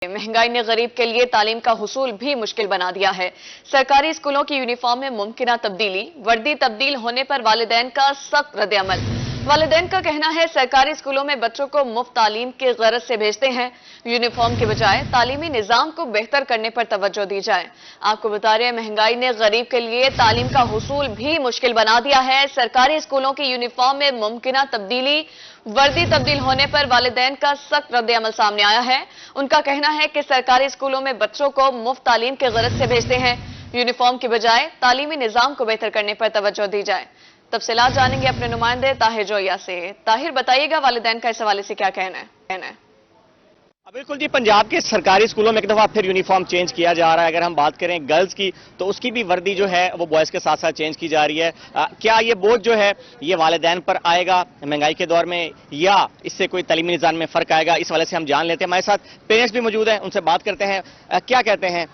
महंगाई ने गरीब के लिए तालीम का हुसूल भी मुश्किल बना दिया है। सरकारी स्कूलों की यूनिफॉर्म में मुमकिन तब्दीली, वर्दी तब्दील होने पर वालिदैन का सख्त रद्द-ए-अमल। वालिदैन का कहना है सरकारी स्कूलों में बच्चों को मुफ्त तालीम की गरज से भेजते हैं, यूनिफॉर्म के बजाय तालीमी निजाम को बेहतर करने पर तवज्जो दी जाए। आपको बता रहे हैं महंगाई ने गरीब के लिए तालीम का हुसूल भी मुश्किल बना दिया है। सरकारी स्कूलों की यूनिफॉर्म में मुमकिन तब्दीली, वर्दी तब्दील होने पर वालिदैन का सख्त रद्द-ए-अमल सामने आया है। उनका कहना है कि सरकारी स्कूलों में बच्चों को मुफ्त तालीम की गरज से भेजते हैं, यूनिफॉर्म के बजाय तालीमी निजाम को बेहतर करने पर तवज्जो दी जाए। तफसीलात जानेंगे अपने नुमाइंदे ताहिर जोया से। ताहिर, बताइएगा वालिदैन का इस हवाले से क्या कहना है? बिल्कुल जी, पंजाब के सरकारी स्कूलों में एक दफा फिर यूनिफॉर्म चेंज किया जा रहा है। अगर हम बात करें गर्ल्स की तो उसकी भी वर्दी जो है वो बॉयज के साथ साथ चेंज की जा रही है। क्या ये बोझ जो है ये वालिदैन पर आएगा महंगाई के दौर में, या इससे कोई तालीमी निज़ाम में फर्क आएगा? इस वाले से हम जान लेते हैं। हमारे साथ पेरेंट्स भी मौजूद हैं, उनसे बात करते हैं। क्या कहते हैं,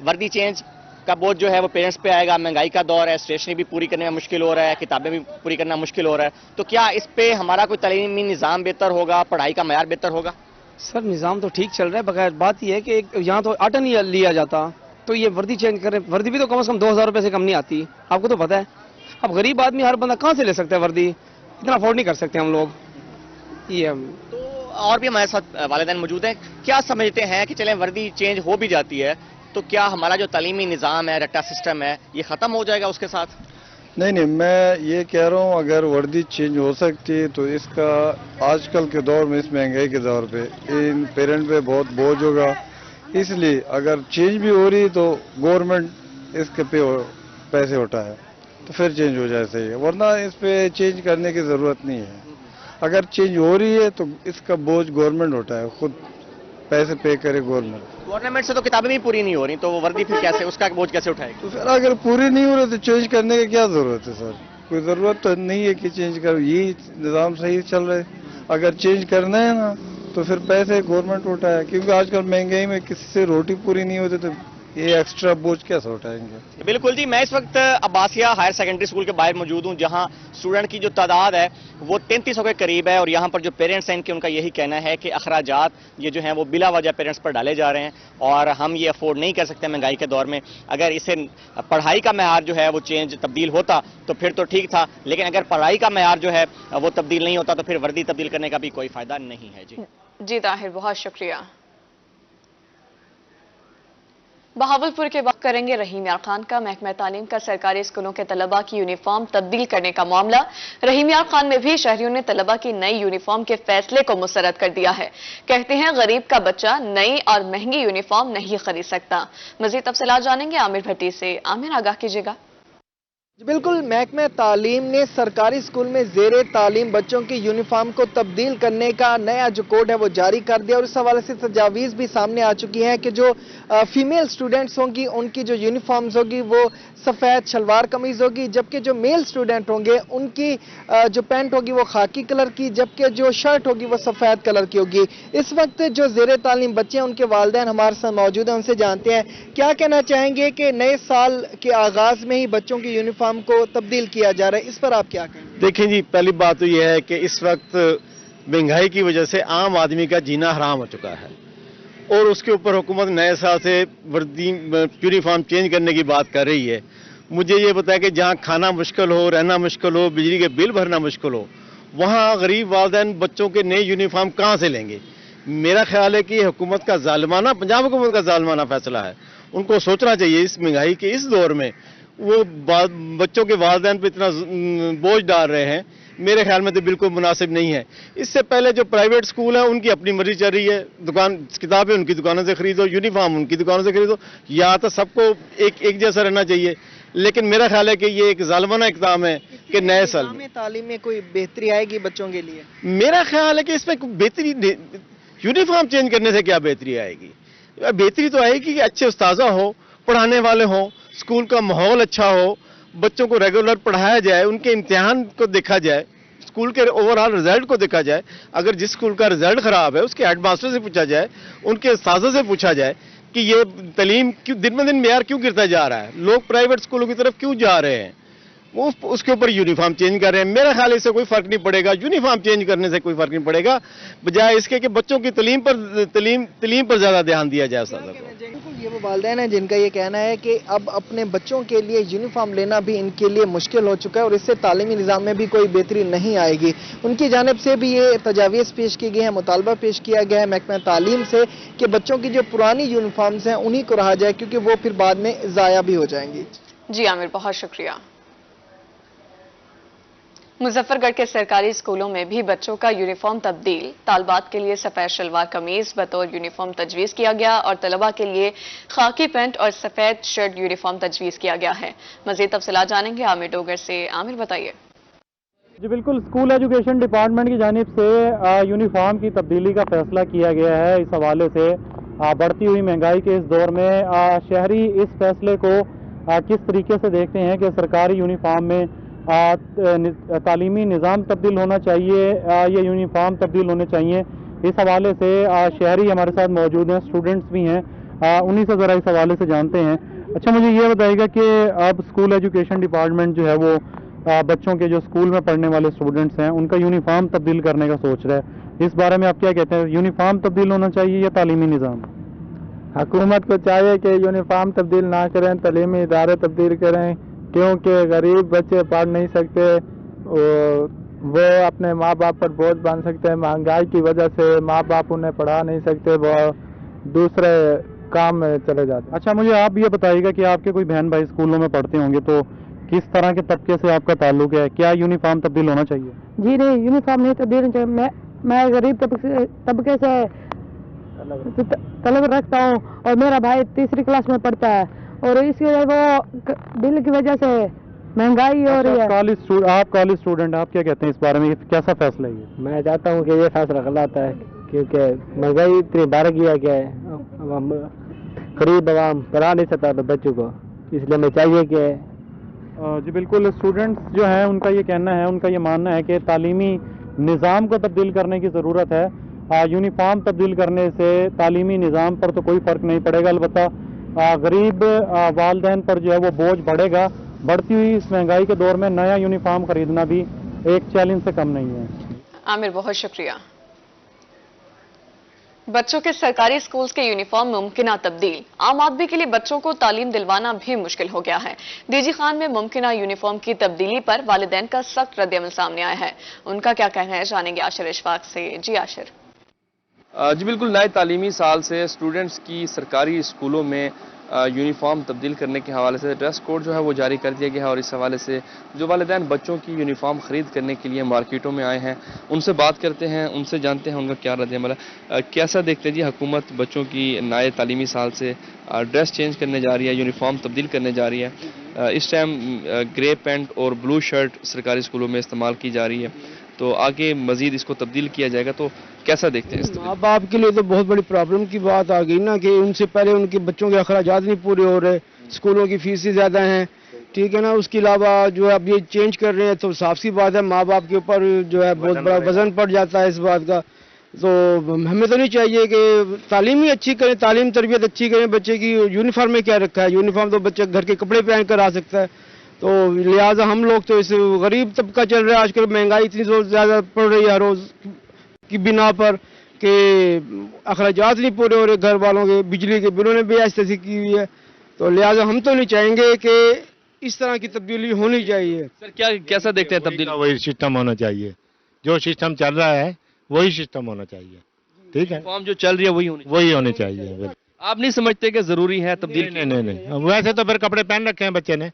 वर्दी चेंज का बोझ जो है वो पेरेंट्स पे आएगा? महंगाई का दौर है, स्टेशनरी भी पूरी करने में मुश्किल हो रहा है, किताबें भी पूरी करना मुश्किल हो रहा है, तो क्या इस पे हमारा कोई तालीमी निज़ाम बेहतर होगा, पढ़ाई का मयार बेहतर होगा? सर, निज़ाम तो ठीक चल रहा है, बगैर बात यह है कि यहाँ तो आटा नहीं लिया जाता, तो ये वर्दी चेंज करें। वर्दी भी तो कम से कम 2000 रुपये से कम नहीं आती, आपको तो पता है। अब गरीब आदमी हर बंदा कहाँ से ले सकता है वर्दी? इतना अफोर्ड नहीं कर सकते हम लोग। ये तो और भी हमारे साथ वालिदैन मौजूद हैं। क्या समझते हैं कि चलें वर्दी चेंज हो भी जाती है तो क्या हमारा जो तालीमी निज़ाम है, रट्टा सिस्टम है, ये ख़त्म हो जाएगा उसके साथ? नहीं, मैं ये कह रहा हूँ अगर वर्दी चेंज हो सकती है तो इसका आजकल के दौर में, इस महंगाई के दौर पे इन पेरेंट पे बहुत बोझ होगा। इसलिए अगर चेंज भी हो रही तो गवर्नमेंट इसके पे पैसे उठाए तो फिर चेंज हो जाए, सही है, वरना इस पे चेंज करने की ज़रूरत नहीं है। अगर चेंज हो रही है तो इसका बोझ गवर्नमेंट उठाए, खुद पैसे पे करे गवर्नमेंट से तो किताबें भी पूरी नहीं हो रही, तो वो वर्दी फिर कैसे, उसका बोझ कैसे उठाएगी? तो फिर अगर पूरी नहीं हो रही तो चेंज करने की क्या जरूरत है सर? कोई जरूरत तो नहीं है कि चेंज करो, यही निज़ाम सही चल रहा है। अगर चेंज करना है ना तो फिर पैसे गवर्नमेंट उठाए, क्योंकि आजकल महंगाई में किसी से रोटी पूरी नहीं होती तो ये एक्स्ट्रा बोझ कैसे उठाएंगे? बिल्कुल जी, मैं इस वक्त अब्बासिया हायर सेकेंडरी स्कूल के बाहर मौजूद हूं, जहां स्टूडेंट की जो तादाद है वो 3300 के करीब है, और यहां पर जो पेरेंट्स हैं इनके, उनका यही कहना है कि अखराजात ये जो हैं वो बिला वजह पेरेंट्स पर डाले जा रहे हैं और हम ये अफोर्ड नहीं कर सकते महंगाई के दौर में। अगर इसे पढ़ाई का मयार जो है वो चेंज तब्दील होता तो फिर तो ठीक था, लेकिन अगर पढ़ाई का मयार जो है वो तब्दील नहीं होता तो फिर वर्दी तब्दील करने का भी कोई फायदा नहीं है। जी ताहिर, बहुत शुक्रिया। बहावलपुर के बात करेंगे रहीम यार खान का। महकमा तालीम का सरकारी स्कूलों के तलबा की यूनिफॉर्म तब्दील करने का मामला। रहीम यार खान में भी शहरियों ने तलबा की नई यूनिफॉर्म के फैसले को मुस्तरद कर दिया है। कहते हैं गरीब का बच्चा नई और महंगी यूनिफॉर्म नहीं खरीद सकता। मजीद तफसीलात जानेंगे आमिर भट्टी से। आमिर, आगाह कीजिएगा। बिल्कुल, महकमा तालीम ने सरकारी स्कूल में ज़ेरे तालीम बच्चों की यूनिफॉर्म को तब्दील करने का नया जो कोड है वो जारी कर दिया, और इस हवाले से तजावीज़ भी सामने आ चुकी हैं कि जो फीमेल स्टूडेंट्स होंगी उनकी जो यूनिफॉर्म्स होगी वो सफ़ेद शलवार कमीज़ होगी, जबकि जो मेल स्टूडेंट होंगे उनकी जो पैंट होगी वो खाकी कलर की, जबकि जो शर्ट होगी वो सफ़ेद कलर की होगी। इस वक्त जो ज़ेरे तालीम बच्चे हैं उनके वालिदैन हमारे साथ मौजूद हैं, उनसे जानते हैं क्या कहना चाहेंगे कि नए साल के आगाज़ में ही बच्चों की यूनिफॉर्म को तब्दील किया जा रहा है, इस पर आप क्या कहें? देखें जी, पहली बात तो यह है कि इस वक्त महंगाई की वजह से आम आदमी का जीना हराम हो चुका है, और उसके ऊपर हुकूमत नए साल से वर्दी यूनिफॉर्म चेंज करने की बात कर रही है। मुझे ये बताया कि जहाँ खाना मुश्किल हो, रहना मुश्किल हो, बिजली के बिल भरना मुश्किल हो, वहाँ गरीब वालिदैन बच्चों के नए यूनिफॉर्म कहाँ से लेंगे? मेरा ख्याल है कि हुकूमत का जालिमाना, पंजाब हुकूमत का जालिमाना फैसला है। उनको सोचना चाहिए इस महंगाई के इस दौर में वो बच्चों के वालिदैन पे इतना बोझ डाल रहे हैं, मेरे ख्याल में तो बिल्कुल मुनासिब नहीं है। इससे पहले जो प्राइवेट स्कूल है उनकी अपनी मर्जी चल रही है, दुकान किताबें उनकी दुकानों से खरीदो, यूनिफॉर्म उनकी दुकानों से खरीदो, या तो सबको एक जैसा रहना चाहिए। लेकिन मेरा ख्याल है कि ये एक जालिमाना इक़दाम है कि नए साल में तालीम में कोई बेहतरी आएगी बच्चों के लिए? मेरा ख्याल है कि इसमें बेहतरी, यूनिफॉर्म चेंज करने से क्या बेहतरी आएगी? बेहतरी तो आएगी कि अच्छे उस्ताज़ा हो, पढ़ाने वाले हों, स्कूल का माहौल अच्छा हो, बच्चों को रेगुलर पढ़ाया जाए, उनके इम्तिहान को देखा जाए, स्कूल के ओवरऑल रिजल्ट को देखा जाए। अगर जिस स्कूल का रिजल्ट खराब है उसके हेडमास्टर से पूछा जाए, उनके उस्ताज़ों से पूछा जाए कि ये तालीम क्यों दिन ब दिन मेयार क्यों गिरता जा रहा है, लोग प्राइवेट स्कूलों की तरफ क्यों जा रहे हैं। وہ اس کے اوپر یونیفارم چینج کر رہے ہیں. میرا خیال اس سے کوئی فرق نہیں پڑے گا, یونیفارم چینج کرنے سے کوئی فرق نہیں پڑے گا, بجائے اس کے کہ بچوں کی تعلیم پر زیادہ دھیان دیا جائے. یہ وہ والدین ہیں جن کا یہ کہنا ہے کہ اب اپنے بچوں کے لیے یونیفارم لینا بھی ان کے لیے مشکل ہو چکا ہے اور اس سے تعلیمی نظام میں بھی کوئی بہتری نہیں آئے گی. ان کی جانب سے بھی یہ تجاویز پیش کی گئی ہیں, مطالبہ پیش کیا گیا ہے محکمہ تعلیم سے کہ بچوں کی جو پرانی یونیفارمز ہیں انہی کو رہا جائے, کیونکہ وہ پھر بعد میں ضائع بھی ہو جائیں گی. جی عامر, بہت شکریہ. مظفر گڑھ کے سرکاری اسکولوں میں بھی بچوں کا یونیفارم تبدیل, طالبات کے لیے سفید شلوار قمیض بطور یونیفارم تجویز کیا گیا اور طلبہ کے لیے خاکی پینٹ اور سفید شرٹ یونیفارم تجویز کیا گیا ہے. مزید تفصیلات جانیں گے عامر ڈوگر سے. عامر بتائیے. جی بالکل, اسکول ایجوکیشن ڈپارٹمنٹ کی جانب سے یونیفارم کی تبدیلی کا فیصلہ کیا گیا ہے. اس حوالے سے بڑھتی ہوئی مہنگائی کے اس دور میں شہری اس فیصلے کو کس طریقے سے دیکھتے ہیں کہ سرکاری یونیفارم میں تعلیمی نظام تبدیل ہونا چاہیے یا یونیفارم تبدیل ہونے چاہیے. اس حوالے سے شہری ہمارے ساتھ موجود ہیں, اسٹوڈنٹس بھی ہیں, انہی سے ذرا اس حوالے سے جانتے ہیں. اچھا, مجھے یہ بتائیے گا کہ اب اسکول ایجوکیشن ڈپارٹمنٹ جو ہے وہ بچوں کے جو اسکول میں پڑھنے والے اسٹوڈنٹس ہیں ان کا یونیفارم تبدیل کرنے کا سوچ رہا ہے. اس بارے میں آپ کیا کہتے ہیں, یونیفارم تبدیل ہونا چاہیے یا تعلیمی نظام؟ حکومت کو چاہیے کہ یونیفارم تبدیل نہ کریں, تعلیمی ادارے تبدیل کریں, کیونکہ غریب بچے پڑھ نہیں سکتے, وہ اپنے ماں باپ پر بوجھ بن سکتے ہیں. مہنگائی کی وجہ سے ماں باپ انہیں پڑھا نہیں سکتے, وہ دوسرے کام میں چلے جاتے ہیں. اچھا, مجھے آپ یہ بتائیے گا کہ آپ کے کوئی بہن بھائی اسکولوں میں پڑھتے ہوں گے, تو کس طرح کے طبقے سے آپ کا تعلق ہے, کیا یونیفارم تبدیل ہونا چاہیے؟ جی نہیں, یونیفارم نہیں تبدیل ہونا چاہیے. میں غریب طبقے سے طلب رکھتا ہوں اور میرا بھائی تیسری کلاس میں پڑھتا ہے اور اس کے وہ بل کی وجہ سے مہنگائی ہو رہی ہے. آپ کالج اسٹوڈنٹ, آپ کیا کہتے ہیں اس بارے میں, کیسا فیصلہ ہے یہ؟ میں چاہتا ہوں کہ یہ فیصلہ غلط ہے, کیونکہ مہنگائی اتنی بڑھ گیا کہ غریب عوام پڑھا نہیں سکتا بچوں کو, اس لیے میں چاہیے کہ جی بالکل, اسٹوڈنٹس جو ہیں ان کا یہ کہنا ہے, ان کا یہ ماننا ہے کہ تعلیمی نظام کو تبدیل کرنے کی ضرورت ہے. یونیفارم تبدیل کرنے سے تعلیمی نظام پر تو کوئی فرق نہیں پڑے گا, البتہ غریب والدین پر جو ہے وہ بوجھ بڑھے گا. بڑھتی ہوئی اس مہنگائی کے دور میں نیا یونیفارم خریدنا بھی ایک چیلنج سے کم نہیں ہے. عامر, بہت شکریہ. بچوں کے سرکاری اسکولز کے یونیفارم ممکنہ تبدیل, عام آدمی کے لیے بچوں کو تعلیم دلوانا بھی مشکل ہو گیا ہے. ڈی جی خان میں ممکنہ یونیفارم کی تبدیلی پر والدین کا سخت رد عمل سامنے آیا ہے. ان کا کیا کہنا ہے جانیں گے عاشر اشفاق سے. جی عاشر. جی بالکل, نئے تعلیمی سال سے اسٹوڈنٹس کی سرکاری اسکولوں میں یونیفارم تبدیل کرنے کے حوالے سے ڈریس کوڈ جو ہے وہ جاری کر دیا گیا ہے, اور اس حوالے سے جو والدین بچوں کی یونیفارم خرید کرنے کے لیے مارکیٹوں میں آئے ہیں ان سے بات کرتے ہیں, ان سے جانتے ہیں ان کا کیا رد عمل ہے. کیسا دیکھتے ہیں جی حکومت بچوں کی نئے تعلیمی سال سے ڈریس چینج کرنے جا رہی ہے, یونیفارم تبدیل کرنے جا رہی ہے. اس ٹائم گرے پینٹ اور بلو شرٹ سرکاری اسکولوں میں استعمال کی جا رہی ہے, تو آگے مزید اس کو تبدیل کیا جائے گا, تو کیسا دیکھتے ہیں؟ ماں باپ کے لیے تو بہت بڑی پرابلم کی بات آ گئی نا, کہ ان سے پہلے ان کے بچوں کے اخراجات نہیں پورے ہو رہے, اسکولوں کی فیسیں زیادہ ہیں, ٹھیک ہے نا. اس کے علاوہ جو ہے اب یہ چینج کر رہے ہیں تو صاف سی بات ہے ماں باپ کے اوپر جو ہے بہت بڑا وزن پڑ جاتا ہے اس بات کا. تو ہمیں تو نہیں چاہیے کہ تعلیم ہی اچھی کریں, تعلیم تربیت اچھی کریں. بچے کی یونیفارم میں کیا رکھا ہے, یونیفارم تو بچہ گھر کے کپڑے پہن کر آ سکتا ہے. تو لہٰذا ہم لوگ تو اس غریب طبقہ چل رہا ہے, آج کل مہنگائی اتنی زیادہ پڑ رہی ہے ہر روز کی بنا پر کہ اخراجات نہیں پورے ہو رہے گھر والوں کے, بجلی کے بلوں نے بھی ایسی کی ہوئی ہے. تو لہٰذا ہم تو نہیں چاہیں گے کہ اس طرح کی تبدیلی ہونی چاہیے. سر کیسا دیکھتے ہیں تبدیلی؟ وہی سسٹم ہونا چاہیے, جو سسٹم چل رہا ہے وہی سسٹم ہونا چاہیے. ٹھیک ہے, فارم جو چل رہی ہے وہی ہونی چاہیے. آپ نہیں سمجھتے کہ ضروری ہے تبدیلی؟ نہیں, ویسے تو پھر کپڑے پہن رکھے ہیں بچے نے,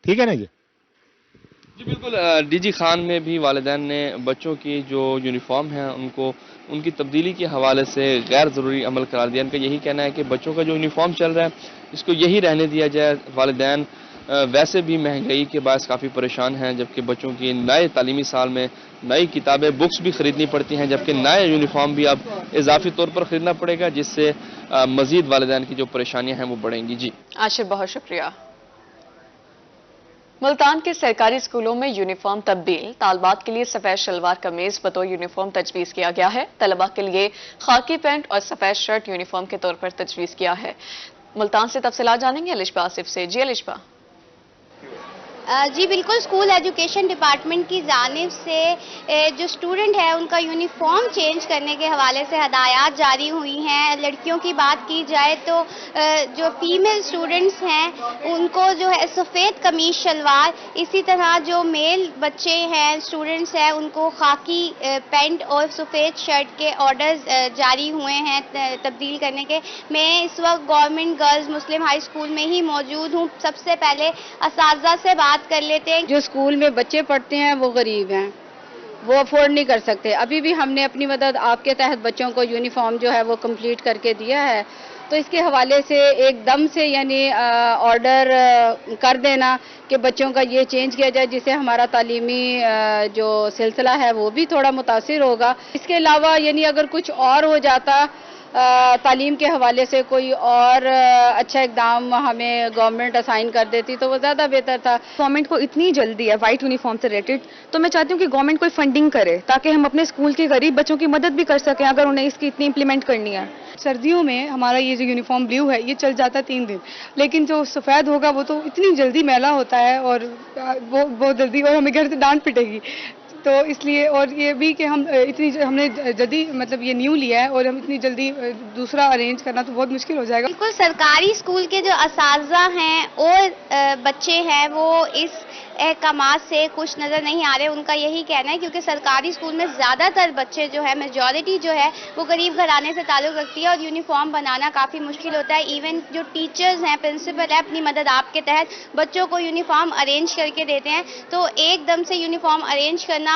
ٹھیک ہے نا جی. جی بالکل, ڈی جی خان میں بھی والدین نے بچوں کی جو یونیفارم ہیں ان کی تبدیلی کے حوالے سے غیر ضروری عمل قرار دیا. ان کا یہی کہنا ہے کہ بچوں کا جو یونیفارم چل رہا ہے اس کو یہی رہنے دیا جائے. والدین ویسے بھی مہنگائی کے باعث کافی پریشان ہیں, جبکہ بچوں کی نئے تعلیمی سال میں نئی کتابیں بکس بھی خریدنی پڑتی ہیں, جبکہ نئے یونیفارم بھی اب اضافی طور پر خریدنا پڑے گا, جس سے مزید والدین کی جو پریشانیاں ہیں وہ بڑھیں گی. جی عاشر, بہت شکریہ. ملتان کے سرکاری اسکولوں میں یونیفارم تبدیل, طالبات کے لیے سفید شلوار قمیض بطور یونیفارم تجویز کیا گیا ہے. طلبہ کے لیے خاکی پینٹ اور سفید شرٹ یونیفارم کے طور پر تجویز کیا ہے. ملتان سے تفصیلات جانیں گے الشبا آصف سے. جی الشبا. جی بالکل، اسکول ایجوکیشن ڈپارٹمنٹ کی جانب سے جو اسٹوڈنٹ ہے ان کا یونیفارم چینج کرنے کے حوالے سے ہدایات جاری ہوئی ہیں۔ لڑکیوں کی بات کی جائے تو جو فیمیل اسٹوڈنٹس ہیں ان کو جو ہے سفید قمیص شلوار، اسی طرح جو میل بچے ہیں اسٹوڈنٹس ہیں ان کو خاکی پینٹ اور سفید شرٹ کے آرڈرز جاری ہوئے ہیں تبدیل کرنے کے۔ میں اس وقت گورنمنٹ گرلز مسلم ہائی اسکول میں ہی موجود ہوں۔ سب سے پہلے اساتذہ سے بات کر لیتے ہیں۔ جو اسکول میں بچے پڑھتے ہیں وہ غریب ہیں، وہ افورڈ نہیں کر سکتے۔ ابھی بھی ہم نے اپنی مدد آپ کے تحت بچوں کو یونیفارم جو ہے وہ کمپلیٹ کر کے دیا ہے، تو اس کے حوالے سے ایک دم سے یعنی آرڈر کر دینا کہ بچوں کا یہ چینج کیا جائے، جس سے ہمارا تعلیمی جو سلسلہ ہے وہ بھی تھوڑا متاثر ہوگا۔ اس کے علاوہ یعنی اگر کچھ اور ہو جاتا تعلیم کے حوالے سے، کوئی اور اچھا اقدام ہمیں گورنمنٹ اسائن کر دیتی تو وہ زیادہ بہتر تھا۔ گورنمنٹ کو اتنی جلدی ہے وائٹ یونیفارم سے ریلیٹڈ، تو میں چاہتی ہوں کہ گورنمنٹ کوئی فنڈنگ کرے تاکہ ہم اپنے اسکول کے غریب بچوں کی مدد بھی کر سکیں اگر انہیں اس کی اتنی امپلیمنٹ کرنی ہے۔ سردیوں میں ہمارا یہ جو یونیفارم بلیو ہے یہ چل جاتا ہے 3 دن، لیکن جو سفید ہوگا وہ تو اتنی جلدی میلا ہوتا ہے اور وہ بہت جلدی، اور ہمیں گھر سے ڈانٹ پٹے گی، تو اس لیے اور یہ بھی کہ ہم نے جدید مطلب یہ نیو لیا ہے اور ہم اتنی جلدی دوسرا ارینج کرنا تو بہت مشکل ہو جائے گا۔ بالکل، سرکاری اسکول کے جو اساتذہ ہیں اور بچے ہیں وہ اس احکامات سے خوش نظر نہیں آ رہے۔ ان کا یہی کہنا ہے کیونکہ سرکاری اسکول میں زیادہ تر بچے جو ہے میجورٹی جو ہے وہ غریب گھرانے سے تعلق رکھتی ہے اور یونیفارم بنانا کافی مشکل ہوتا ہے۔ ایون جو ٹیچرز ہیں، پرنسپل ہے، اپنی مدد آپ کے تحت بچوں کو یونیفارم ارینج کر کے دیتے ہیں، تو ایک دم سے یونیفارم ارینج کرنا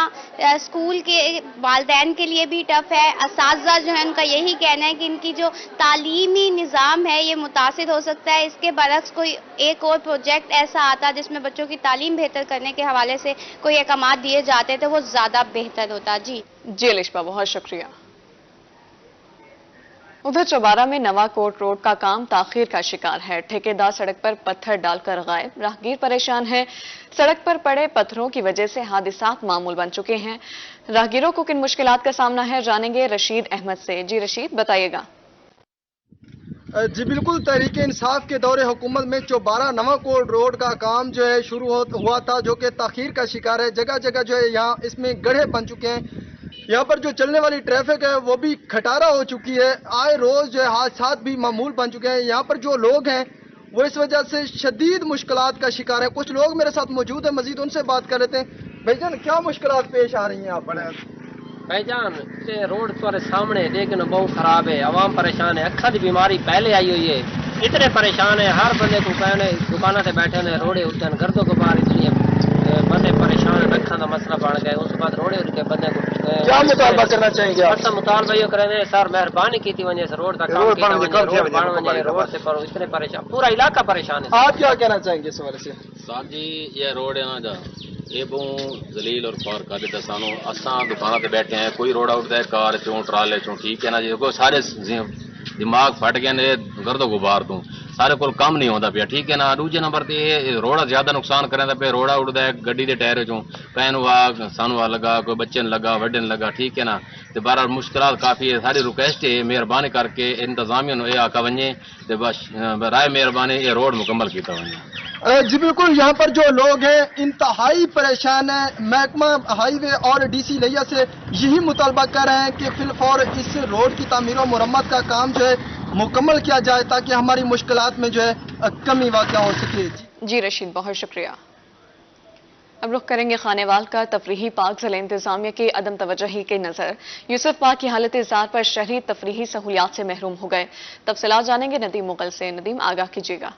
اسکول کے والدین کے لیے بھی ٹف ہے۔ اساتذہ جو ہیں ان کا یہی کہنا ہے کہ ان کی جو تعلیمی نظام ہے یہ متاثر ہو سکتا ہے۔ اس کے برعکس کوئی ایک اور پروجیکٹ ایسا آتا جس میں بچوں کی تعلیم بہتر کرنے کے حوالے سے کوئی احکامات دیے جاتے تو وہ زیادہ بہتر ہوتا۔ جی الشبہ، بہت شکریہ۔ ادھر چوبارہ میں نوا کوٹ روڈ کا کام تاخیر کا شکار ہے۔ ٹھیکیدار سڑک پر پتھر ڈال کر غائب، راہگیر پریشان ہے۔ سڑک پر پڑے پتھروں کی وجہ سے حادثات معمول بن چکے ہیں۔ راہگیروں کو کن مشکلات کا سامنا ہے، جانیں گے رشید احمد سے۔ جی رشید، بتائیے گا۔ جی بالکل، تحریک انصاف کے دور حکومت میں چوبارہ نواں کوٹ روڈ کا کام جو ہے شروع ہوا تھا، جو کہ تاخیر کا شکار ہے۔ جگہ جگہ جو ہے یہاں اس میں گڑھے بن چکے ہیں، یہاں پر جو چلنے والی ٹریفک ہے وہ بھی کھٹارا ہو چکی ہے۔ آئے روز جو ہے حادثات بھی معمول بن چکے ہیں۔ یہاں پر جو لوگ ہیں وہ اس وجہ سے شدید مشکلات کا شکار ہے۔ کچھ لوگ میرے ساتھ موجود ہیں، مزید ان سے بات کر لیتے ہیں۔ بھائی جان، کیا مشکلات پیش آ رہی ہیں آپ پر؟ بھائی جان، روڈ تمہارے سامنے لیکن بہت خراب ہے، عوام پریشان ہے، اکھا کی بیماری پہلے آئی ہوئی ہے، اتنے پریشان ہے، ہر بندے کو کہنے دکانوں سے بیٹھے ہیں، روڈے اٹھتے ہیں، گردوں کو باہر اتنی بندے پریشان ہیں، اکھا کا مسئلہ بڑھ گیا۔ اس کے بعد روڈے اٹھ کے بندے کو کیا مطالبہ کرنا چاہیں گے؟ مطالبہ یہ کریں گے سر، مہربانی کی تھی وجہ سے روڈ کا کام کیا، روڈ سے اتنے پریشان، پورا علاقہ پریشان ہے۔ آپ کیا کہنا چاہیں گے اس حوالے سے؟ سر جی، یہ روڈ ہے نا جا یہ بہت ذلیل اور پار کر دیتا سانو۔ اساں دکانوں پہ بیٹھے ہیں، کوئی روڈا اٹھتا ہے کار چوں ٹرالے چوں، ٹھیک ہے نا جی، سارے دماغ پھٹ گئے نے گرد و غبار تو، سارے کول کام نہیں ہوتا پیا، ٹھیک ہے نا۔ دوجے نمبر تے روڈا زیادہ نقصان کریں پہ، روڈا اٹھتا ہے گڈی دے ٹائر چوں، کہیں سانو آ لگا، کوئی بچے نے لگا، وڈے نے لگا، ٹھیک ہے نا۔ تے بہرحال مشکلات کافی ہے۔ ساری ریکویسٹ ہے مہربانی کر کے انتظامیہ نو یہ آکھا ونجے تے بس برائے مہربانی یہ روڈ مکمل کیتا ونجے۔ جی بالکل، یہاں پر جو لوگ ہیں انتہائی پریشان ہیں۔ محکمہ ہائی وے اور ڈی سی لیا سے یہی مطالبہ کر رہے ہیں کہ فی الفور اس روڈ کی تعمیر و مرمت کا کام جو ہے مکمل کیا جائے تاکہ ہماری مشکلات میں جو ہے کمی واقع ہو سکے۔ جی رشید، بہت شکریہ۔ اب رخ کریں گے خانے وال کا۔ تفریحی پارک ضلع انتظامیہ کی عدم توجہی کی نظر یوسف پارک کی حالت زار پر شہری تفریحی سہولیات سے محروم ہو گئے۔ تفصیلات جانیں گے ندیم مغل سے۔ ندیم، آگاہ کیجیے گا۔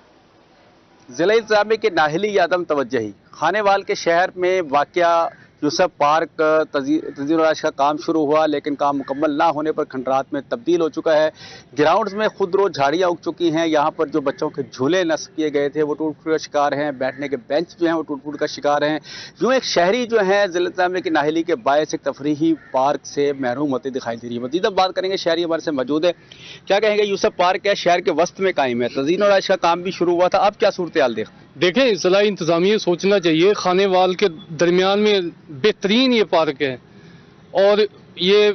ضلع انتظامیہ کے ناہلی یا عدم توجہی، خانے وال کے شہر میں واقع یوسف پارک تزئین و آرائش کا کام شروع ہوا لیکن کام مکمل نہ ہونے پر کھنڈرات میں تبدیل ہو چکا ہے۔ گراؤنڈز میں خود رو جھاڑیاں اگ چکی ہیں، یہاں پر جو بچوں کے جھولے نصب کیے گئے تھے وہ ٹوٹ پھوٹ کا شکار ہیں، بیٹھنے کے بینچ جو ہیں وہ ٹوٹ پھوٹ کا شکار ہیں۔ یوں ایک شہری جو ہیں ضلع انتظامیہ کی ناہلی کے باعث ایک تفریحی پارک سے محروم ہوتے دکھائی دے رہی ہے۔ مزید بات کریں گے، شہری ہمارے سے موجود ہے، کیا کہیں گے؟ یوسف پارک ہے، شہر کے وسط میں قائم ہے، تزئین و آرائش کا کام بھی شروع ہوا تھا، اب کیا صورتحال دیکھیں ضلع انتظامیہ سوچنا چاہیے، خانے وال کے درمیان میں بہترین یہ پارک ہے اور یہ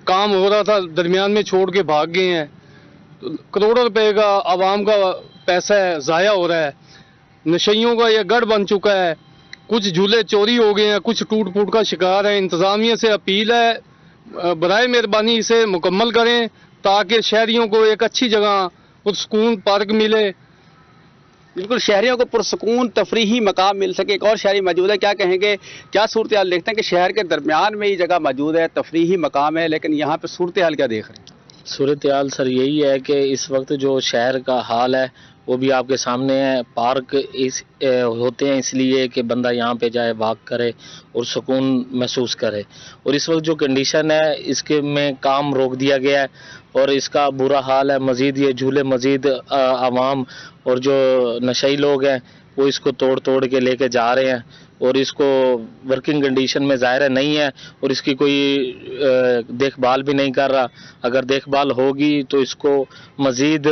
کام ہو رہا تھا، درمیان میں چھوڑ کے بھاگ گئے ہیں، کروڑوں روپے کا عوام کا پیسہ ہے، ضائع ہو رہا ہے۔ नशइयों का यह गढ़ बन चुका है। कुछ झूले चोरी हो गए हैं, कुछ टूट फूट का शिकार है। इंतजामिया से अपील है, बराए मेहरबानी इसे मुकम्मल करें ताकि शहरियों को एक अच्छी जगह पुरसकून पार्क मिले। बिल्कुल, शहरियों को पुरसकून तफरीही मकाम मिल सके। एक और शहरी मौजूद है, क्या कहेंगे, क्या सूरत हाल देखते हैं कि शहर के दरमियान में ये जगह मौजूद है, तफरीही मकाम है, लेकिन यहाँ पे सूरत हाल क्या देख रहे हैं? सूरत हाल सर यही है कि इस वक्त जो शहर का हाल है वो भी आपके सामने है। पार्क होते हैं इसलिए कि बंदा यहाँ पे जाए, वॉक करे और सुकून महसूस करे, और इस वक्त जो कंडीशन है इसके में काम रोक दिया गया है और इसका बुरा हाल है। मज़ीद ये झूले मज़ीद आवाम और जो नशई लोग हैं वो इसको तोड़ तोड़ के लेके जा रहे हैं और इसको वर्किंग कंडीशन में ज़ाहिर नहीं है और इसकी कोई देखभाल भी नहीं कर रहा। अगर देखभाल होगी तो इसको मज़ीद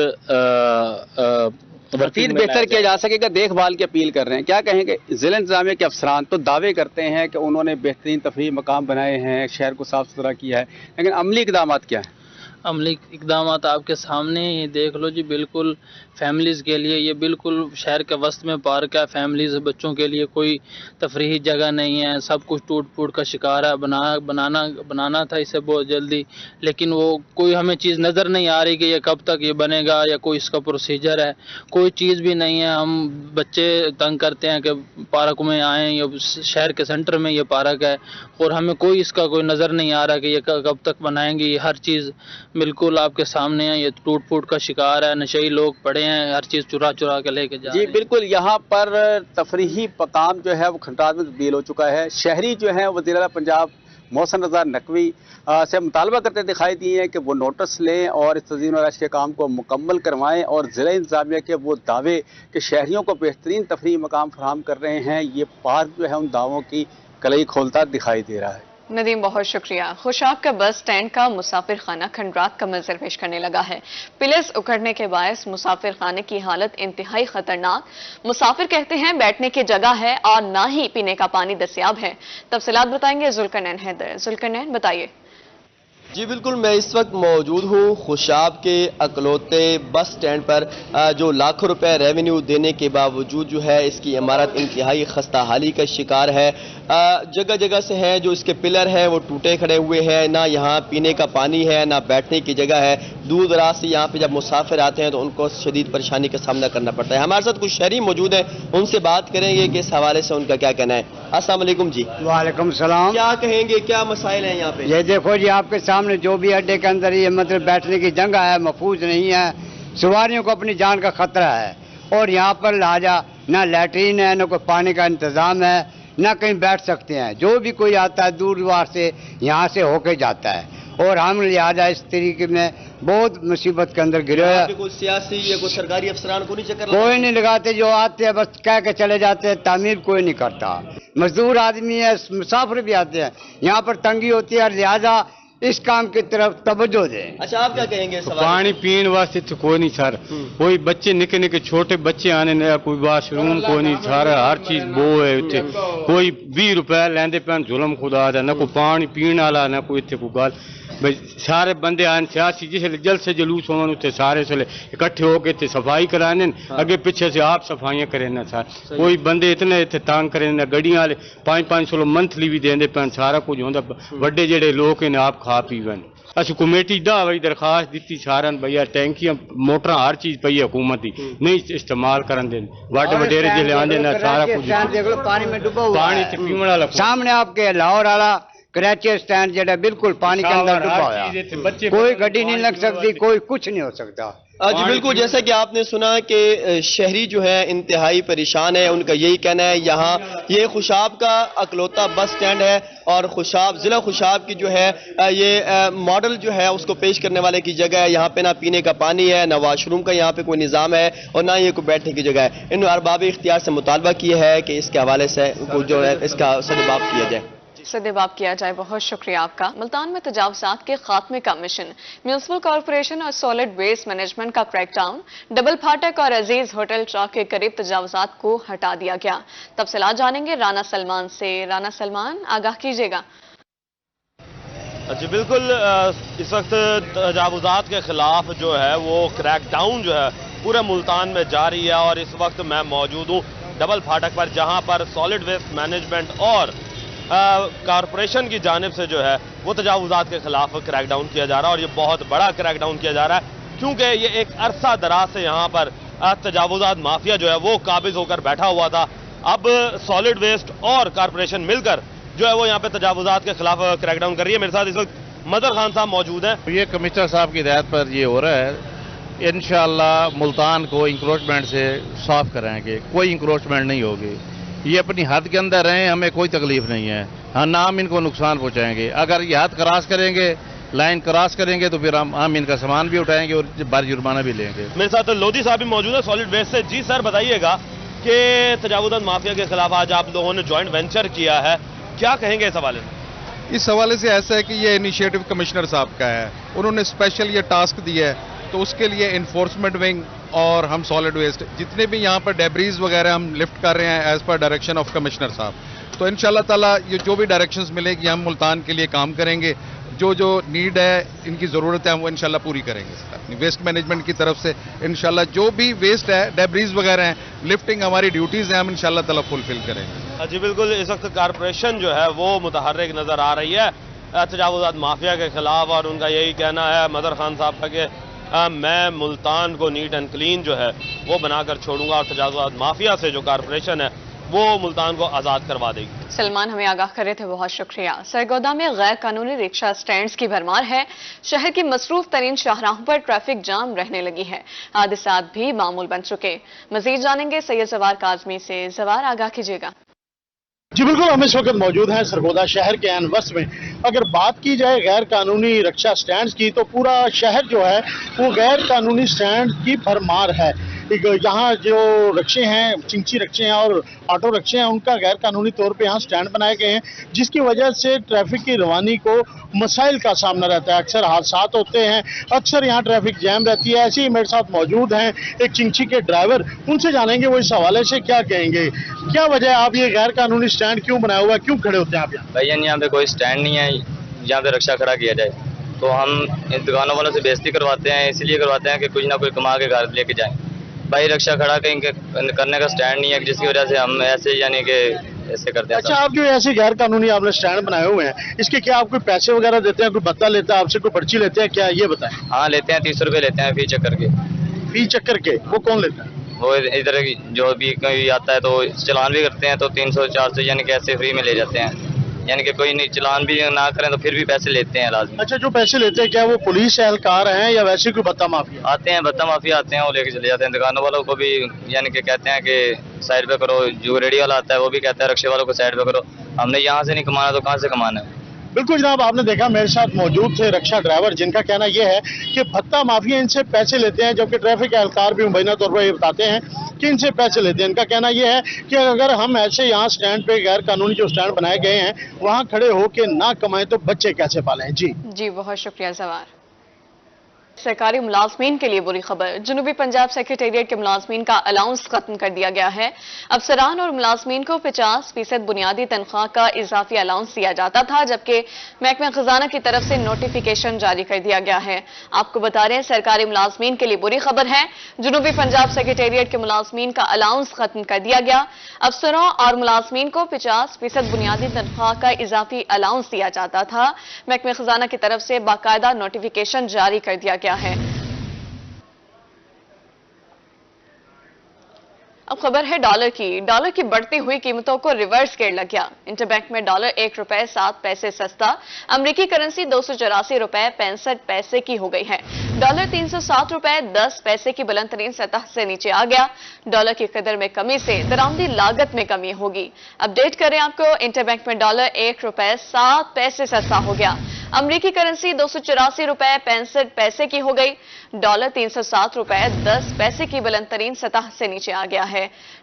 बेहतर किया जा सकेगा। देखभाल की अपील कर रहे हैं, क्या कहेंगे? ज़िला इंतज़ामिया के अफसरान तो दावे करते हैं कि उन्होंने बेहतरीन तफरीही मकाम बनाए हैं, शहर को साफ़ सुथरा किया है, लेकिन अमली इक़दाम क्या है? अमली इक़दाम आपके सामने ये देख लो जी। बिल्कुल फैमिलीज़ के लिए ये बिल्कुल शहर के वस्त में पार्क है। फैमिलीज़ बच्चों के लिए कोई तफरीही जगह नहीं है, सब कुछ टूट फूट का शिकार है। बनाना था इसे बहुत जल्दी, लेकिन वो कोई हमें चीज़ नज़र नहीं आ रही कि ये कब तक ये बनेगा या कोई इसका प्रोसीजर है, कोई चीज़ भी नहीं है। हम बच्चे तंग करते हैं कि पार्क में आएँ, ये शहर के सेंटर में ये पार्क है और हमें कोई इसका कोई नज़र नहीं आ रहा कि ये कब तक बनाएंगे। ये हर चीज़ बिल्कुल आपके सामने है, ये टूट फूट का शिकार है। नशई लोग पड़े हैं, हर चीज़ चुरा चुरा के लेके जा रहे हैं। जी बिल्कुल, यहाँ पर तफरीही मकाम जो है वो खंडात में तब्दील हो चुका है। शहरी जो है वज़ीर आला पंजाब मोहसिन रज़ा नकवी से मुतालबा करते दिखाई दिए हैं कि वो नोटिस लें और इस तज़ीन और के काम को मुकम्मल करवाएं और ज़िला इंतज़ामिया के वो दावे कि शहरियों को बेहतरीन तफरीही मकाम फराहम कर रहे हैं, ये पार्क जो है उन दावों की कलई खोलता दिखाई दे रहा है। नदीम बहुत शुक्रिया। खुशाब का बस स्टैंड का मुसाफिर खाना खंडरात का मंजर पेश करने लगा है। पिलर्स उखड़ने के बायस मुसाफिर खाने की हालत इंतहाई खतरनाक। मुसाफिर कहते हैं बैठने की जगह है और ना ही पीने का पानी दस्याब है। तफसीलात बताएंगे जुल्करनैन हैदर। जुल्करनैन बताइए। जी बिल्कुल, मैं इस वक्त मौजूद हूँ खुशाब के अकलौते बस स्टैंड पर, जो लाखों रुपए रेवेन्यू देने के बावजूद जो है इसकी इमारत इंतहाई खस्ता हाली का शिकार है। जगह जगह से है जो इसके पिलर है वो टूटे खड़े हुए हैं, ना यहाँ पीने का पानी है ना बैठने की जगह है। दूर दराज से यहाँ पे जब मुसाफिर आते हैं तो उनको शदीद परेशानी का सामना करना पड़ता है। हमारे साथ कुछ शहरी मौजूद हैं, उनसे बात करेंगे कि इस हवाले से उनका क्या कहना है। अस्सलाम वालेकुम जी। वालेकुम सलाम। क्या कहेंगे, क्या मसाइल हैं यहाँ पे? ये देखो जी, आपके सामने जो भी अड्डे के अंदर ये मतलब बैठने की जगह है महफूज नहीं है, सवारियों को अपनी जान का खतरा है और यहाँ पर लिहाजा ना लैट्रीन है ना कोई पानी का इंतजाम है, ना कहीं बैठ सकते हैं। जो भी कोई आता है दूर दूर से यहाँ से होके जाता है और हम लिहाजा इस तरीके में बहुत मुसीबत के अंदर गिरे हैं। कोई सियासी या कोई सरकारी अफसरान को नहीं चक्कर कोई नहीं लगाते, जो आते हैं बस कह के चले जाते हैं, तामीर कोई नहीं करता। मजदूर आदमी है, मुसाफिर भी आते हैं, यहाँ पर तंगी होती है, लिहाजा इस काम की तरफ तवज्जो दें। अच्छा, आप क्या कहेंगे? पानी पीने वास्ते तो कोई नहीं सर, कोई बच्चे निके निके छोटे बच्चे आने ने, कोई वाशरूम कोई नहीं सर, हर चीज बो है इतने। कोई 20 रुपए लेंदे पैन जुलम खुदा दा, ना कोई पानी पीने वाला ना कोई इतने कोई गल। भाई सारे बंदे आन सियासी जिस जल्द से जुलूस होवन उत्ते सारे से इकट्ठे होके ते सफाई कराने, अगे पीछे से आप सफाइयां करें ना सर। कोई बंदे इतने इतने तंग करें ना, गड्डियां वाले 500 मंथली भी देंदे पैन, सारा कुछ होंदा। वड्डे जेड़े लोग ने आप खा पीवन। असि कमेटी 10 बजे दरखास्त दी सारन भैया टैंकियां मोटर हर चीज पई हुकूमत की नहीं इस्तेमाल करन देन, वड वडेरे जिले आंदे ना सारा कुछ देख लो पानी में डूबा हुआ पानी ते पीने वाला सामने आपके लाहौर वाला कराची स्टैंड जो बिल्कुल पानी के अंदर डूबा हुआ, कोई गड्डी नहीं लग सकती, कोई कुछ नहीं हो सकता। जी बिल्कुल, जैसा कि आपने सुना कि शहरी जो है इंतहाई परेशान है। उनका यही कहना है यहाँ ये खुशाब का अकलौता बस स्टैंड है और खुशाब ज़िला खुशाब की जो है ये मॉडल जो है उसको पेश करने वाले की जगह है। यहाँ पे ना पीने का पानी है, ना वॉशरूम का यहाँ पे कोई निज़ाम है और ना ये कोई बैठने की जगह है। इन अरबाब इख्तियार से मुतालबा किया है कि इसके हवाले से जो है इसका सदबाब किया जाए। सदेबाब किया जाए। बहुत शुक्रिया आपका। मुल्तान में तजावुज़ात के खात्मे का मिशन, म्यूनिसिपल कॉरपोरेशन और सॉलिड वेस्ट मैनेजमेंट का क्रैकडाउन, डबल फाटक और अजीज होटल चौक के करीब तजावुज़ात को हटा दिया गया। तफसीलात जानेंगे राना सलमान से। राना सलमान, आगाह कीजिएगा। जी बिल्कुल, इस वक्त तजावुज़ात के खिलाफ जो है वो क्रैकडाउन जो है पूरे मुल्तान में जारी है और इस वक्त मैं मौजूद हूँ डबल फाटक पर, जहां पर सॉलिड वेस्ट मैनेजमेंट और कारपोरेशन की जानिब से जो है वो तजावुजात के खिलाफ क्रैकडाउन किया जा रहा है। और ये बहुत बड़ा क्रैकडाउन किया जा रहा है, क्योंकि ये एक अरसा दराज से यहाँ पर तजावुजात माफिया जो है वो काबिज होकर बैठा हुआ था। अब सॉलिड वेस्ट और कारपोरेशन मिलकर जो है वो यहाँ पे तजावुजात के खिलाफ क्रैकडाउन कर रही है। मेरे साथ इस वक्त मदर खान साहब मौजूद हैं। ये कमिश्नर साहब की हिदायत पर ये हो रहा है, इंशाअल्लाह मुल्तान को इंक्रोचमेंट से साफ कराएंगे, कोई इंक्रोचमेंट नहीं होगी। ये अपनी हद के अंदर रहें, हमें कोई तकलीफ नहीं है। हाँ, ना हम इनको नुकसान पहुंचाएंगे। अगर ये हद क्रॉस करेंगे, लाइन क्रॉस करेंगे, तो फिर हम इनका सामान भी उठाएंगे और भारी जुर्माना भी लेंगे। मेरे साथ लोधी साहब भी मौजूद है सॉलिड वेस्ट से। जी सर, बताइएगा कि तजावुजात माफिया के खिलाफ आज आप लोगों ने ज्वाइंट वेंचर किया है, क्या कहेंगे इस हवाले से? इस हवाले से ऐसा है कि ये इनिशिएटिव कमिश्नर साहब का है, उन्होंने स्पेशल ये टास्क दिया है, तो उसके लिए इन्फोर्समेंट विंग और हम सॉलिड वेस्ट जितने भी यहाँ पर डेब्रीज वगैरह हम लिफ्ट कर रहे हैं as per direction of commissioner साहब। तो इंशाल्लाह ताला ये जो भी डायरेक्शंस मिलेगी हम मुल्तान के लिए काम करेंगे। जो जो नीड है, इनकी ज़रूरत है, हम वो इंशाल्लाह पूरी करेंगे। अपनी वेस्ट मैनेजमेंट की तरफ से इंशाल्लाह जो भी वेस्ट है, डेब्रीज वगैरह हैं, लिफ्टिंग हमारी ड्यूटीज़ हैं, हम इंशाल्लाह ताला फुलफिल करेंगे। जी बिल्कुल, इस वक्त कारपोरेशन जो है वो मुतहर्रिक नज़र आ रही है तजावुजात माफिया के खिलाफ, और उनका यही कहना है मदर खान साहब का कि मैं मुल्तान को नीट एंड क्लीन जो है वो बनाकर छोड़ूंगा और तजावुजात माफिया से जो कारपोरेशन है वो मुल्तान को आज़ाद करवा देगी। सलमान हमें आगाह कर रहे थे, बहुत शुक्रिया। सरगोदा में गैर कानूनी रिक्शा स्टैंड्स की भरमार है। शहर की मसरूफ तरीन शाहराहों पर ट्रैफिक जाम रहने लगी है, हादसात भी मामूल बन चुके। मजीद जानेंगे सैयद जवार काजमी से। जवार, आगाह कीजिएगा। जी बिल्कुल, हम इस वक्त मौजूद हैं सरगोदा शहर के एनवस में। अगर बात की जाए गैर कानूनी रिक्शा स्टैंड्स की, तो पूरा शहर जो है वो गैर कानूनी स्टैंड की भरमार है। यहाँ जो रिक्शे हैं, चिंची रिक्शे हैं और ऑटो रिक्शे हैं, उनका गैर कानूनी तौर पे यहाँ स्टैंड बनाए गए हैं, जिसकी वजह से ट्रैफिक की रवानी को मसाइल का सामना रहता है। अक्सर हादसात होते हैं, अक्सर यहाँ ट्रैफिक जैम रहती है। ऐसे ही मेरे साथ मौजूद हैं एक चिंची के ड्राइवर, उनसे जानेंगे वो इस हवाले से क्या कहेंगे। क्या वजह है, आप ये गैर कानूनी स्टैंड क्यों बनाया हुआ है, क्यों खड़े होते हैं आप यहाँ? भैया यहाँ पे कोई स्टैंड नहीं है जहाँ पे रिक्शा खड़ा किया जाए, तो हम इन दुकानों वालों से बेइज्जती करवाते हैं, इसलिए करवाते हैं कि कुछ ना कुछ कमा के घर लेके जाएं। भाई रिक्शा खड़ा करने का स्टैंड नहीं है, जिसकी वजह से हम ऐसे यानी कि ऐसे करते हैं। अच्छा, आप जो ऐसे गैर कानूनी आपने स्टैंड बनाए हुए हैं, इसके क्या आप कोई पैसे वगैरह देते हैं, कोई भत्ता लेता है आपसे, कोई पर्ची लेते हैं क्या, ये बताएं। हाँ लेते हैं, 30 रुपये लेते हैं फी चक्कर के। फी चक्कर के? वो कौन लेता है? वो इधर जो भी कोई आता है तो चलान भी करते हैं, तो 300-400 यानी कि ऐसे फ्री में ले जाते हैं, यानी कि कोई नहीं चलान भी ना करें तो फिर भी पैसे लेते हैं लाजमी। अच्छा, जो पैसे लेते हैं क्या वो पुलिस एहलकार हैं या वैसे कोई भत्ता माफिया? आते हैं, भत्ता माफिया आते हैं, वो लेके चले जाते हैं। दुकानों वालों को भी यानी कि कहते हैं कि साइड पे करो, जो रेडी वाला आता है वो भी कहता है रिक्शे वालों को साइड पे करो। हमने यहाँ से नहीं कमाना तो कहाँ से कमाना है? बिल्कुल जनाब, आपने देखा मेरे साथ मौजूद थे रिक्शा ड्राइवर, जिनका कहना यह है कि भत्ता माफिया इनसे पैसे लेते हैं, जबकि ट्रैफिक एहलकार भी मुबैना तौर पर ये बताते हैं कि इनसे पैसे लेते हैं। इनका कहना यह है कि अगर हम ऐसे यहाँ स्टैंड पे गैर कानूनी जो स्टैंड बनाए गए हैं वहाँ खड़े होकर ना कमाएं तो बच्चे कैसे पालें? जी बहुत शुक्रिया जवार। सरकारी मुलाजमीन के लिए बुरी खबर। जनूबी पंजाब सेक्रेटेरिएट के मुलाजमीन का अलाउंस खत्म कर दिया गया है। अफसरान और मुलाजमीन को 50% बुनियादी तनख्वाह का इजाफी अलाउंस दिया जाता था, जबकि महकमा खजाना की तरफ से नोटिफिकेशन जारी कर दिया गया है। आपको बता रहे हैं सरकारी मुलाजमीन के लिए बुरी खबर है। जनूबी पंजाब सेक्रेटेरिएट के मुलाजमीन का अलाउंस खत्म कर दिया गया। अफसरों और मुलाजमीन को 50% बुनियादी तनख्वाह का इजाफी अलाउंस दिया जाता था। महकमा खजाना की तरफ से बाकायदा नोटिफिकेशन जारी कर दिया गया है। अब खबर है डॉलर की। डॉलर की बढ़ती हुई कीमतों को रिवर्स गेयर लग गया। इंटरबैंक में डॉलर 1 रुपए 7 पैसे सस्ता, अमेरिकी करेंसी 284 रुपए 65 पैसे की हो गई है। डॉलर 307 रुपए 10 पैसे की बुलंद तरीन सतह से नीचे आ गया। डॉलर की कदर में कमी से दरामदी लागत में कमी होगी। अपडेट करें आपको, इंटरबैंक में डॉलर 1 रुपए 7 पैसे सस्ता हो गया। अमेरिकी करेंसी 284 रुपए 65 पैसे की हो गई। डॉलर 307 रुपए 10 पैसे की बुलंद तरीन सतह से नीचे आ गया है।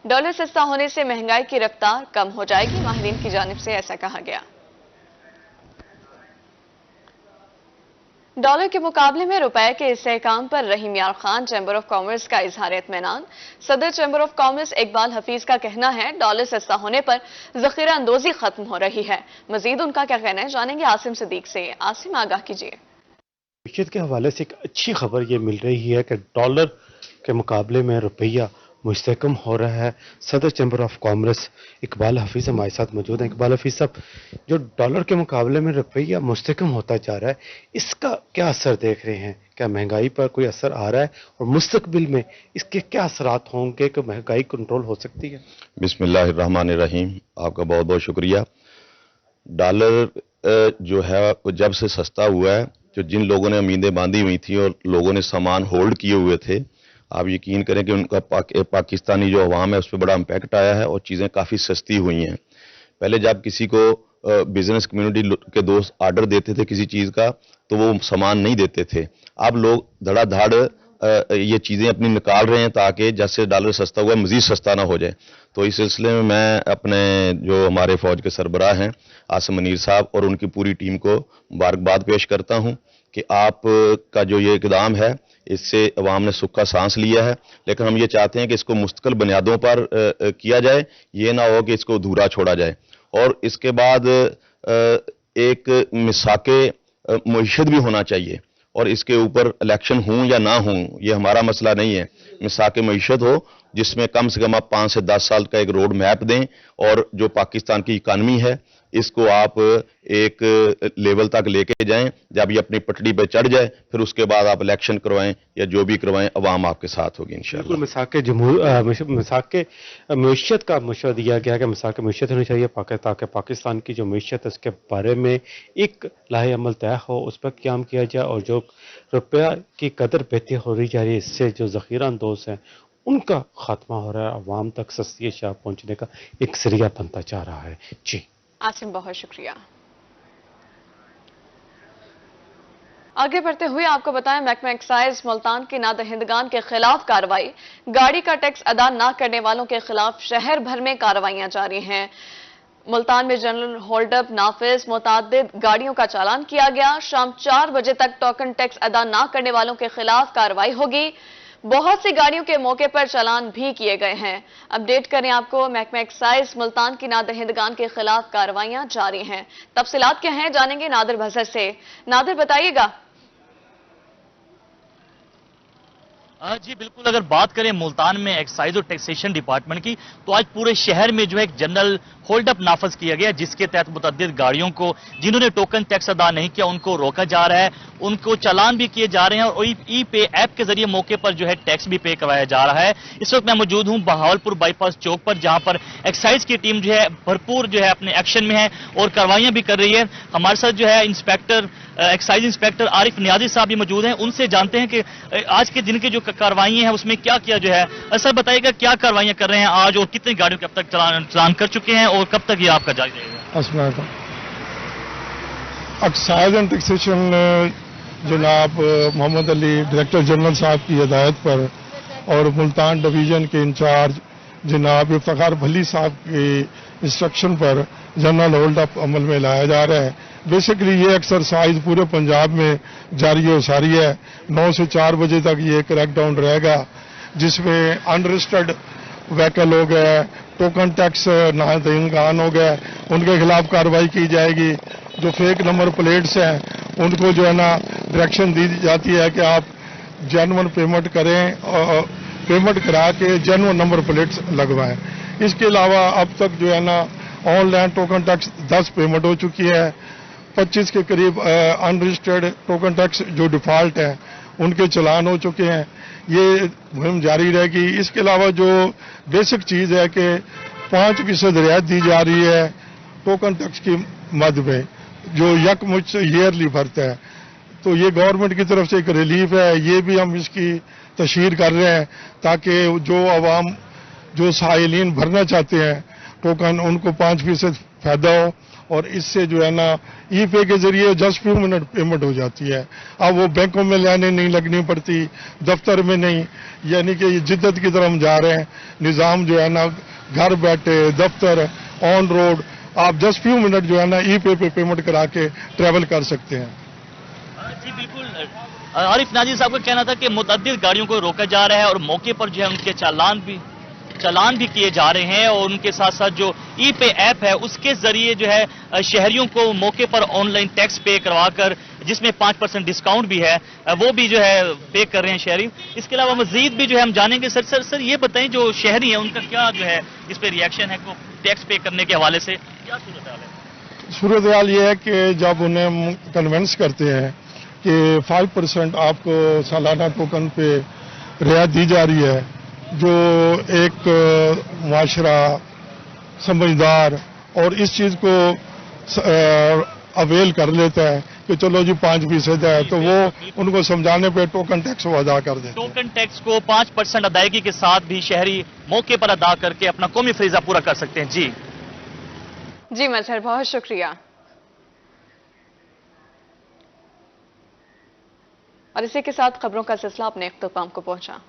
डॉलर सस्ता होने से महंगाई की रफ्तार कम हो जाएगी, माहिरीन की जानिब से ऐसा कहा गया। डॉलर के मुकाबले में रुपए के इस्तेहकाम पर रहीम यार खान चैम्बर ऑफ कॉमर्स का इजहार इत्मीनान। सदर chamber of commerce Iqbal Hafeez का कहना है डॉलर सस्ता होने पर जखीरा अंदोजी खत्म हो रही है। मजीद उनका क्या कहना है जानेंगे आसिम सिद्दीक से। आसिम, आगाह कीजिए। के हवाले से एक अच्छी खबर ये मिल रही है कि डॉलर के मुकाबले में रुपया मुस्तहकम हो रहा है। सदर chamber of commerce Iqbal Hafeez हमारे साथ मौजूद हैं। इकबाल हफीज़ साहब, जो डॉलर के मुकाबले में रुपया मुस्तहकम होता जा रहा है, इसका क्या असर देख रहे हैं? क्या महंगाई पर कोई असर आ रहा है और मुस्तकबिल में इसके क्या असरात होंगे कि महंगाई कंट्रोल हो सकती है? बिस्मिल्लाहिर्रहमानिर्रहीम, आपका बहुत बहुत शुक्रिया। डॉलर जो है जब से सस्ता हुआ है, जो जिन लोगों ने उम्मीदें बांधी हुई थी और लोगों ने सामान होल्ड किए हुए थे, आप यकीन करें कि उनका पाकिस्तानी जो अवाम है उस पर बड़ा इम्पैक्ट आया है और चीज़ें काफ़ी सस्ती हुई हैं। पहले जब किसी को बिजनेस कम्युनिटी के दोस्त ऑर्डर देते थे किसी चीज़ का तो वो सामान नहीं देते थे। अब लोग धड़ाधड़ ये चीज़ें अपनी निकाल रहे हैं ताकि जैसे डॉलर सस्ता हुआ मज़ीद सस्ता ना हो जाए। तो इस सिलसिले में मैं अपने जो हमारे फ़ौज के सरबराह हैं आसिम मुनीर साहब और उनकी पूरी टीम को मुबारकबाद पेश करता हूं कि आप का जो ये इक़दाम है इससे अवाम ने सुख का सांस लिया है। लेकिन हम ये चाहते हैं कि इसको मुस्तकिल बुनियादों पर किया जाए, ये ना हो कि इसको अधूरा छोड़ा जाए। और इसके बाद एक मिसाके मईशत भी होना चाहिए और इसके ऊपर इलेक्शन हों या ना हों ये हमारा मसला नहीं है। मिसाके मईशत हो जिसमें कम से कम आप 5 से 10 साल का एक रोड मैप दें और जो पाकिस्तान की इकानमी है इसको आप एक लेवल तक लेके जाएं। जब ये अपनी पटड़ी पर चढ़ जाए फिर उसके बाद आप इलेक्शन करवाएं या जो भी करवाएं, अवाम आपके साथ होगी इंशाअल्लाह। मिसाके मईशत का मशवरा दिया गया कि मिसाके मईशत होनी चाहिए ताकि पाकिस्तान की जो मईशत है उसके बारे में एक लाहे अमल तय हो, उस पर क़याम किया जाए और जो रुपया की कदर बेहतर हो रही जा रही है इससे जो ज़ख़ीरा अंदोज हैं उनका खात्मा हो रहा है, अवाम तक सस्ती अशिया पहुँचने का एक ज़रिया बनता जा रहा है। जी आसिम, बहुत शुक्रिया। आगे बढ़ते हुए आपको बताएं, महकमा एक्साइज मुल्तान की नादहिंदगान के खिलाफ कार्रवाई। गाड़ी का टैक्स अदा न करने वालों के खिलाफ शहर भर में कार्रवाइयां जारी हैं। मुल्तान में जनरल होल्डअप नाफिज मुतादिद गाड़ियों का चालान किया गया। शाम 4 बजे तक टोकन टैक्स अदा न करने वालों के खिलाफ कार्रवाई होगी। बहुत सी गाड़ियों के मौके पर चालान भी किए गए हैं। अपडेट करें आपको, महकमा एक्साइज मुल्तान की नादहिंदगान के खिलाफ कार्रवाइयां जारी हैं। तफसीलात क्या हैं जानेंगे नादिर भजर से। नादिर, बताइएगा। जी बिल्कुल, अगर बात करें मुल्तान में एक्साइज और टैक्सेशन डिपार्टमेंट की तो आज पूरे शहर में जो है एक जनरल होल्डअप नाफज किया गया जिसके तहत मुतअद्दिद गाड़ियों को जिन्होंने टोकन टैक्स अदा नहीं किया उनको रोका जा रहा है, उनको चालान भी किए जा रहे हैं और ई पे ऐप के जरिए मौके पर जो है टैक्स भी पे करवाया जा रहा है। इस वक्त मैं मौजूद हूं बहावलपुर बाईपास चौक पर जहां पर एक्साइज की टीम जो है भरपूर जो है अपने एक्शन में है और कार्रवाइयां भी कर रही है। हमारे साथ जो है एक्साइज इंस्पेक्टर आरिफ नियाजी साहब भी मौजूद हैं, उनसे जानते हैं कि आज के दिन की जो कार्रवाई है उसमें क्या किया जो है। सर बताइएगा क्या कार्रवाइयां कर रहे हैं आज और कितनी गाड़ियों के अब तक चालान कर चुके हैं और कब तक ये आपका जारी रहेगा? एक्साइज एंड टैक्सेशन जनाब मोहम्मद अली डायरेक्टर जनरल साहब की हिदायत पर और मुल्तान डिवीजन के इंचार्ज जनाब इफ्तिखार भली साहब की इंस्ट्रक्शन पर जनरल होल्ड अप अमल में लाया जा रहा है। बेसिकली ये एक्सरसाइज पूरे पंजाब में जारी और सारी है। 9 से 4 बजे तक ये क्रैकडाउन रहेगा जिसमें अनरजिस्टर्ड व्हीकल हो गए, टोकन टैक्स नादहिंदगान हो गए, उनके खिलाफ कार्रवाई की जाएगी। जो फेक नंबर प्लेट्स हैं उनको जो है ना डायरेक्शन दी जाती है कि आप जेन्युइन पेमेंट करें और पेमेंट करा के जेन्युइन नंबर प्लेट्स लगवाएं। इसके अलावा अब तक जो है ना ऑनलाइन टोकन टैक्स 10 पेमेंट हो चुकी है। 25 के करीब अनरजिस्टर्ड टोकन टैक्स जो डिफॉल्ट है उनके चालान हो चुके हैं। ये मुहिम जारी रहेगी। इसके अलावा जो बेसिक चीज़ है कि 5% रियायत दी जा रही है टोकन टैक्स की मद में जो यकमुश्त ईयरली भरता है, तो ये गवर्नमेंट की तरफ से एक रिलीफ है। ये भी हम इसकी तशहीर कर रहे हैं ताकि जो आवाम जो साइलिन भरना चाहते हैं टोकन उनको 5% फायदा हो और इससे जो है ना ई पे के जरिए जस्ट फ्यू मिनट पेमेंट हो जाती है। अब वो बैंकों में लाइनें नहीं लगनी पड़ती, दफ्तर में नहीं, यानी कि ये जिद्दत की तरफ हम जा रहे हैं। निज़ाम जो है ना घर बैठे दफ्तर ऑन रोड आप जस्ट फ्यू मिनट जो है ना ई पे पेमेंट करा के ट्रैवल कर सकते हैं। जी बिल्कुल, आरिफ नाजी साहब का कहना था कि मुतअद्दिद गाड़ियों को रोका जा रहा है और मौके पर जो है उनके चालान भी किए जा रहे हैं और उनके साथ साथ जो ई पे ऐप है उसके जरिए जो है शहरियों को मौके पर ऑनलाइन टैक्स पे करवाकर जिसमें 5% डिस्काउंट भी है, वो भी जो है पे कर रहे हैं शहरी। इसके अलावा मजीद भी जो है हम जानेंगे। सर ये बताएं, जो शहरी हैं उनका क्या जो है इस पे रिएक्शन है, टैक्स पे करने के हवाले से क्या सूरत हाल है? सूरत हाल ये है कि जब उन्हें कन्विंस करते हैं कि 5% आपको सालाना टोकन पे रियायत दी जा रही है, जो एक माशरा समझदार और इस चीज़ को अवेल कर लेता है कि चलो जी 5% है, तो वो उनको समझाने पे टोकन टैक्स वो अदा कर देते हैं। टोकन टैक्स को 5% अदायगी के साथ भी शहरी मौके पर अदा करके अपना कौमी फरीजा पूरा कर सकते हैं। जी मजहर, बहुत शुक्रिया। और इसी के साथ खबरों का सिलसिला अपने इख्तिताम को पहुंचा।